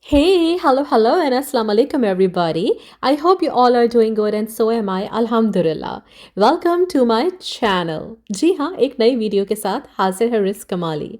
Hey, hello, and assalamu alaikum, everybody. I hope you all are doing good, and so am I. Alhamdulillah. Welcome to my channel. जी हाँ, एक नई video के साथ हाजिर है रिस कमाली.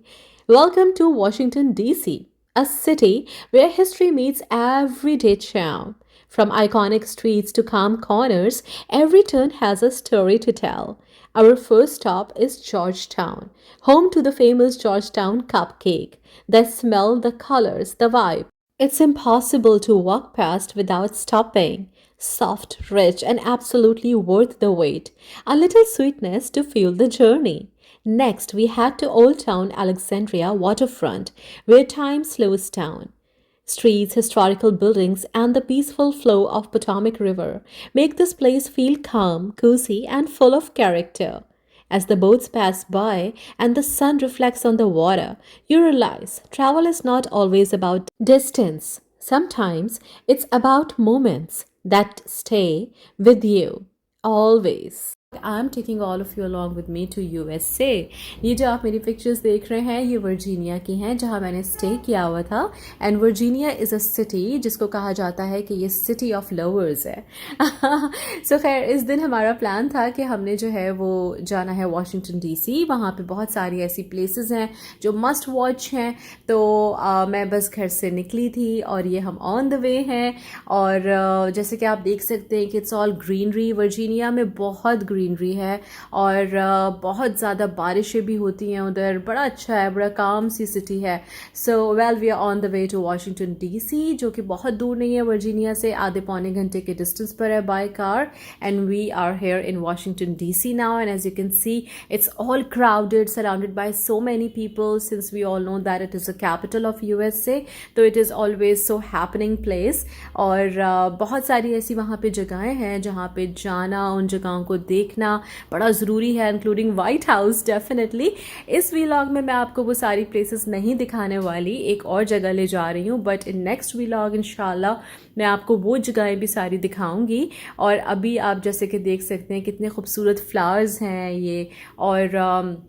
Welcome to Washington D.C., a city where history meets everyday charm. From iconic streets to calm corners, every turn has a story to tell. Our first stop is Georgetown, home to the famous Georgetown cupcake. The smell, the colors, the vibe. It's impossible to walk past without stopping. Soft, rich, and absolutely worth the wait. A little sweetness to fuel the journey. Next, we head to Old Town Alexandria waterfront, where time slows down. Streets, historical buildings, and the peaceful flow of Potomac River make this place feel calm, cozy, and full of character. As the boats pass by and the sun reflects on the water, you realize travel is not always about distance. Sometimes it's about moments that stay with you always. I'm taking all of you along with me to USA. ये जो आप मेरी pictures देख रहे हैं ये Virginia की हैं जहाँ मैंने स्टे किया हुआ था. And Virginia is a city जिसको कहा जाता है कि ये सिटी ऑफ लवर्स है. सो खैर इस दिन हमारा प्लान था कि हमने जो है वो जाना है वाशिंगटन डीसी. वहाँ पे बहुत सारी ऐसी प्लेसेस हैं जो मस्ट वॉच हैं. तो मैं बस घर से निकली थी और ये हम ऑन द वे हैं. और जैसे कि आप देख सकते हैं कि इट्स ऑल ग्रीनरी. वर्जीनिया में बहुत ग्रीनरी है और बहुत ज़्यादा बारिशें भी होती हैं उधर. बड़ा अच्छा है, बड़ा काम सी सिटी है. So well we are on the way to Washington DC जो कि बहुत दूर नहीं है. वर्जीनिया से आधे पौने घंटे के डिस्टेंस पर है by car. And we are here in Washington DC now. And as you can see it's all crowded, surrounded by so many people since we all know that it is a capital of USA. तो it is always so happening place. और बहुत सारी ऐसी वहाँ पे जगहें हैं जहाँ पे जाना, उन जगहों को देखना बड़ा ज़रूरी है, इंक्लूडिंग वाइट हाउस. डेफिनेटली इस व्लॉग में मैं आपको वो सारी प्लेसेस नहीं दिखाने वाली, एक और जगह ले जा रही हूँ. बट इन नेक्स्ट व्लॉग इंशाल्लाह मैं आपको वो जगहें भी सारी दिखाऊंगी. और अभी आप जैसे कि देख सकते हैं कितने खूबसूरत फ्लावर्स हैं ये, और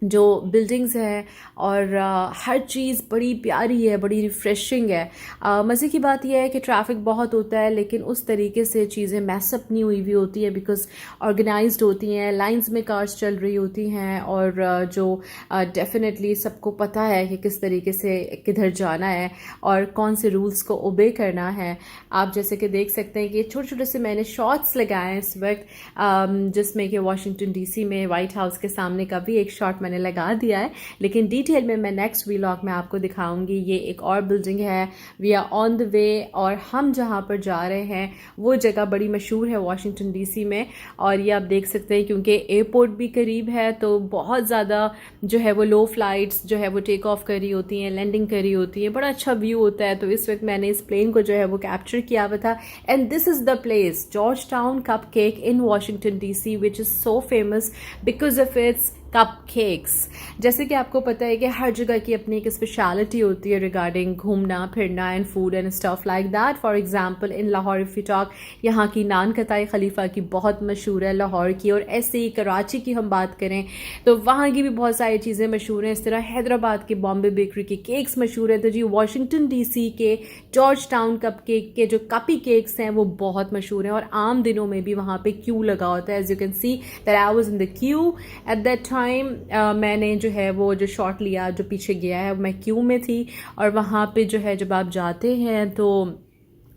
जो बिल्डिंग्स हैं, और हर चीज़ बड़ी प्यारी है, बड़ी रिफ़्रेशिंग है. मज़े की बात यह है कि ट्रैफिक बहुत होता है लेकिन उस तरीके से चीज़ें मैसअप नहीं हुई होती हैं बिकॉज ऑर्गेनाइज्ड होती हैं, लाइंस में कार्स चल रही होती हैं. और जो डेफिनेटली सबको पता है कि किस तरीके से किधर जाना है और कौन से रूल्स को ओबे करना है. आप जैसे कि देख सकते हैं कि छोटे छोटे से मैंने शॉट्स लगाए हैं इस वक्त, जिसमें कि वाशिंगटन डीसी में वाइट हाउस के सामने का भी एक शॉट मैंने लगा दिया है. लेकिन डिटेल में मैं नेक्स्ट व्लॉग में आपको दिखाऊंगी. ये एक और बिल्डिंग है. We are on the way और हम जहाँ पर जा रहे हैं वो जगह बड़ी मशहूर है वाशिंगटन डीसी में. और ये आप देख सकते हैं क्योंकि एयरपोर्ट भी करीब है तो बहुत ज़्यादा जो है वो लो फ्लाइट्स जो है वो टेक ऑफ करी होती हैं, लैंडिंग करी होती हैं. बड़ा अच्छा व्यू होता है. तो इस वक्त मैंने इस प्लेन को जो है वो कैप्चर किया हुआ था. And this is the place George town cup cake in Washington DC which is so famous because of its cup cakes. जैसे कि आपको पता है कि हर जगह की अपनी एक स्पेशलिटी होती है रिगार्डिंग घूमना फिरना and food and stuff like that. For example in Lahore if you talk, यहाँ की नान कताई खलीफा की बहुत मशहूर है लाहौर की. और ऐसे ही कराची की हम बात करें तो वहाँ की भी बहुत सारी चीज़ें मशहूर हैं. इस तरह हैदराबाद के बॉम्बे बेकरी के केक्स मशहूर हैं. तो जी वाशिंगटन डीसी के जॉर्ज टाउन कप केक के जो कपी केक्स हैं वो बहुत मशहूर हैं. और आम दिनों में भी वहाँ पे क्यू लगा होता है. As you can see that I was in the queue at that time. मैंने जो है वो जो शॉट लिया जो पीछे गया है मैं क्यू में थी. और वहाँ पे जो है जब आप जाते हैं तो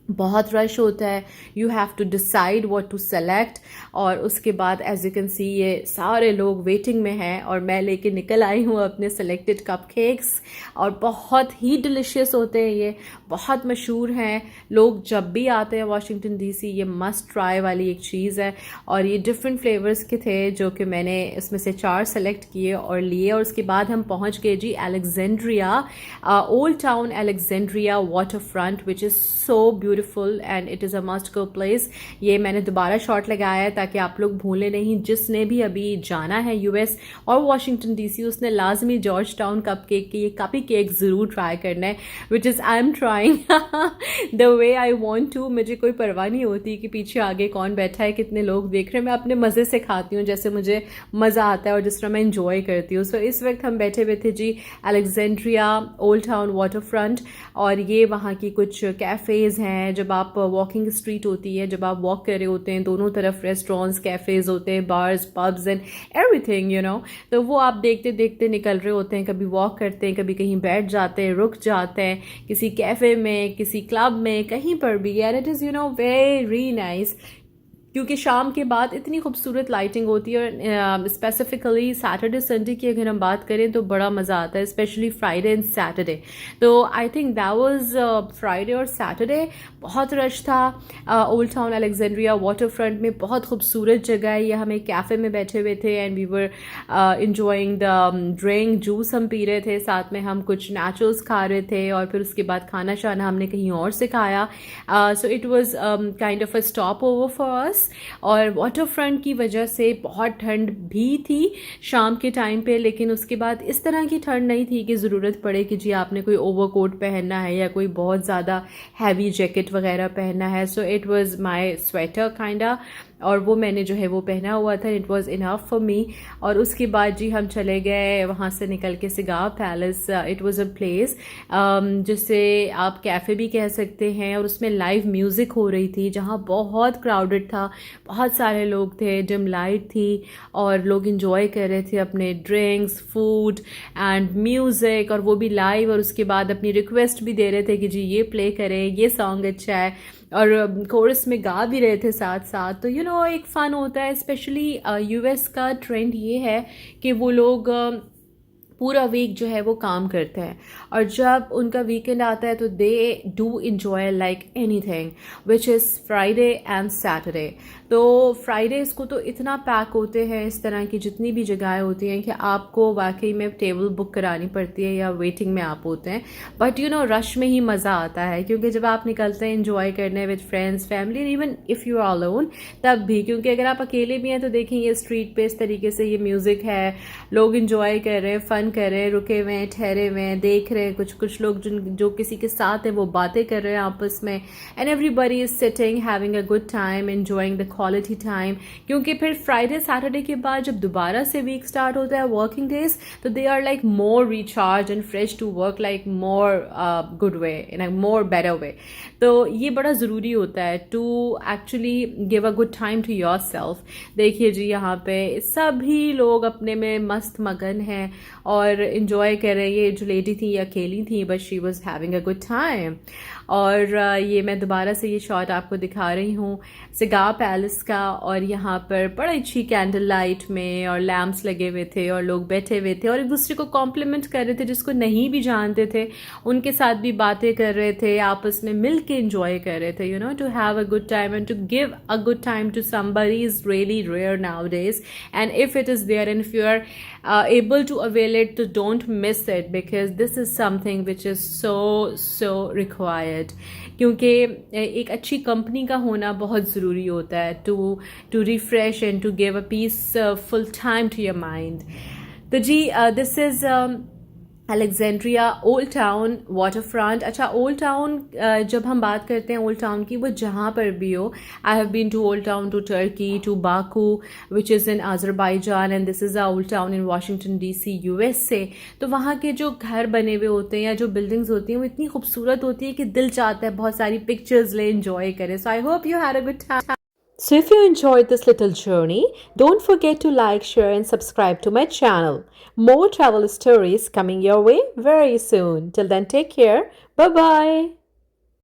बहुत रश होता है. You have to decide what to select. और उसके बाद एज यू कैन सी ये सारे लोग वेटिंग में हैं और मैं लेके निकल आई हूँ अपने सेलेक्टेड कप केक्स. और बहुत ही डिलिशियस होते हैं ये, बहुत मशहूर हैं. लोग जब भी आते हैं वाशिंगटन डीसी ये मस्ट ट्राई वाली एक चीज़ है. और ये डिफरेंट फ्लेवर्स के थे जो कि मैंने इसमें से 4 सेलेक्ट किए और लिए. और उसके बाद हम पहुँच गए जी Alexandria, old town Alexandria water front which is so beautiful. Beautiful and it is a must go place. ये मैंने दोबारा शॉट लगाया है ताकि आप लोग भूलें नहीं। जिसने भी अभी जाना है यूएस और वाशिंगटन डीसी, उसने लाजमी जॉर्ज टाउन कप केक की ये कपी केक ज़रूर ट्राई करना है, which is I am trying the way I want to. मुझे कोई परवाह नहीं होती कि पीछे आगे कौन बैठा है, कितने लोग देख रहे हैं। मैं अपने मज़े से खाती हूँ, जैसे मुझे मज़ा आता है और जिस तरह मैं इंजॉय करती हूँ। सो इस वक्त हम बैठे हुए थे जी Alexandria old town water front, और ये वहाँ की कुछ कैफ़ेज़ हैं। जब आप वॉकिंग स्ट्रीट होती है, जब आप वॉक कर रहे होते हैं, दोनों तरफ रेस्टोरेंट्स, कैफ़ेज़ होते हैं, bars, pubs and everything you know. तो वो आप देखते देखते निकल रहे होते हैं, कभी वॉक करते हैं, कभी कहीं बैठ जाते हैं, रुक जाते हैं किसी कैफ़े में, किसी क्लब में, कहीं पर भी। And it is you know very nice, क्योंकि शाम के बाद इतनी खूबसूरत लाइटिंग होती है। और स्पेसिफिकली सैटरडे संडे की अगर हम बात करें तो बड़ा मज़ा आता है, स्पेशली फ्राइडे एंड सैटरडे। तो I think that was Friday और सैटरडे बहुत रश था old town Alexandria water front में। बहुत खूबसूरत जगह है ये। हम एक कैफ़े में बैठे हुए थे and we were enjoying the drink, juice हम पी रहे थे, साथ में हम कुछ नेचुरल्स खा रहे थे, और फिर उसके बाद खाना शाना हमने कहीं और से खाया। So it was kind of a stop over for us. और वाटर फ्रंट की वजह से बहुत ठंड भी थी शाम के टाइम पे, लेकिन उसके बाद इस तरह की ठंड नहीं थी कि ज़रूरत पड़े कि जी आपने कोई ओवरकोट पहनना है या कोई बहुत ज़्यादा हैवी जैकेट वगैरह पहनना है। So it was my sweater kinda, और वो मैंने जो है वो पहना हुआ था। It was enough for me. और उसके बाद जी हम चले गए वहाँ से निकल के cigar palace. It was a place जिसे आप कैफ़े भी कह सकते हैं, और उसमें लाइव म्यूज़िक हो रही थी जहाँ बहुत क्राउडेड था, बहुत सारे लोग थे, डिम लाइट थी और लोग इंजॉय कर रहे थे अपने ड्रिंक्स, फूड एंड म्यूज़िक, और वो भी लाइव। और उसके बाद अपनी रिक्वेस्ट भी दे रहे थे कि जी ये प्ले करें, ये सॉन्ग अच्छा है, और कोरस में गा भी रहे थे साथ साथ। तो यू नो एक फ़न होता है। स्पेशली यूएस का ट्रेंड ये है कि वो लोग पूरा वीक जो है वो काम करते हैं, और जब उनका वीकेंड आता है तो they do enjoy like anything, which is Friday and Saturday. तो फ्राइडेज़ को तो इतना पैक होते हैं इस तरह की जितनी भी जगहें होती हैं कि आपको वाकई में टेबल बुक करानी पड़ती है या वेटिंग में आप होते हैं। बट यू नो रश में ही मज़ा आता है, क्योंकि जब आप निकलते हैं इन्जॉय करने with friends, family, even if you are alone तब भी। क्योंकि अगर आप अकेले भी हैं तो देखें ये स्ट्रीट पे इस तरीके से ये म्यूज़िक है, लोग इन्जॉय कर रहे हैं, फ़न कर रहे हैं, रुके हुए हैं, ठहरे हुए हैं, देख रहे हैं। कुछ लोग जो किसी के साथ हैं वो बातें कर रहे हैं आपस में, and everybody is sitting having a good time, enjoying the quality time. क्योंकि फिर फ्राइडे सैटरडे के बाद जब दोबारा से वीक स्टार्ट होता है, वर्किंग डेज, तो they are like more recharge and fresh to work, like more good way, in a more better way. तो ये बड़ा ज़रूरी होता है to actually give a good time to yourself. देखिए जी यहाँ पे सभी लोग अपने में मस्त मगन हैं और इन्जॉय कर रहे हैं। ये जो लेडी थी ये अकेली थी, but she was having a good time. और ये मैं दोबारा से ये शॉट आपको दिखा रही हूँ सिगार पैलेस का, और यहाँ पर बड़ी अच्छी कैंडल लाइट में और लैम्प्स लगे हुए थे, और लोग बैठे हुए थे और एक दूसरे को कॉम्प्लीमेंट कर रहे थे, जिसको नहीं भी जानते थे उनके साथ भी बातें कर रहे थे, आपस में मिल के इंजॉय कर रहे थे। You know, to have a good time and to give a good time to somebody is really rare nowadays, and if it is there and if you are able to avail it, so don't miss it, because this is something which is so required. क्योंकि एक अच्छी company का होना बहुत ज़रूरी होता है to refresh and to give a peaceful time to your mind. तो जी this is Alexandria old town water front. अच्छा, ओल्ड टाउन जब हम बात करते हैं ओल्ड टाउन की, वो जहाँ पर भी हो, I have been to old town, to Turkey, to Baku which is in Azerbaijan, and this is a old town in Washington DC USA. तो वहाँ के जो घर बने हुए होते हैं या जो बिल्डिंग्स होती हैं वो इतनी खूबसूरत होती है कि दिल चाहता है बहुत सारी पिक्चर्स ले, एंजॉय करें। So I hope you had a good time. So if you enjoyed this little journey, don't forget to like, share and subscribe to my channel. More travel stories coming your way very soon. Till then, take care. Bye-bye.